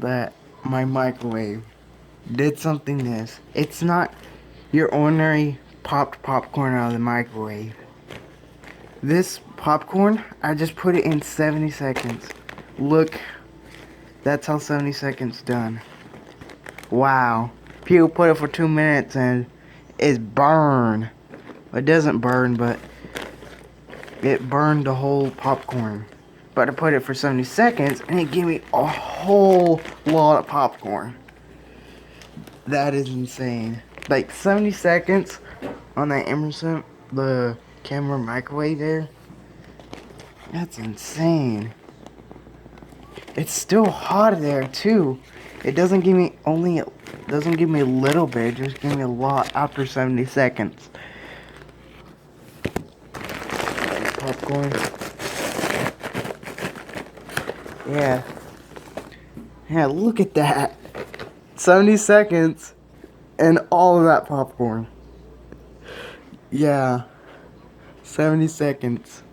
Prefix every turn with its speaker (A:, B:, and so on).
A: that my microwave did something this. It's not your ordinary popped popcorn out of the microwave. This popcorn, I just put it in 70 seconds. Look, that's how 70 seconds done. Wow. People put it for 2 minutes and it's burned. It doesn't burn, but it burned the whole popcorn. But I put it for 70 seconds and it gave me a whole lot of popcorn. That is insane. Like 70 seconds on that Emerson, the camera microwave there. That's insane. It's still hot there too. It doesn't give me doesn't give me a little bit, it just give me a lot after 70 seconds. Popcorn. Yeah. Yeah, look at that. 70 seconds and all of that popcorn. Yeah. 70 seconds.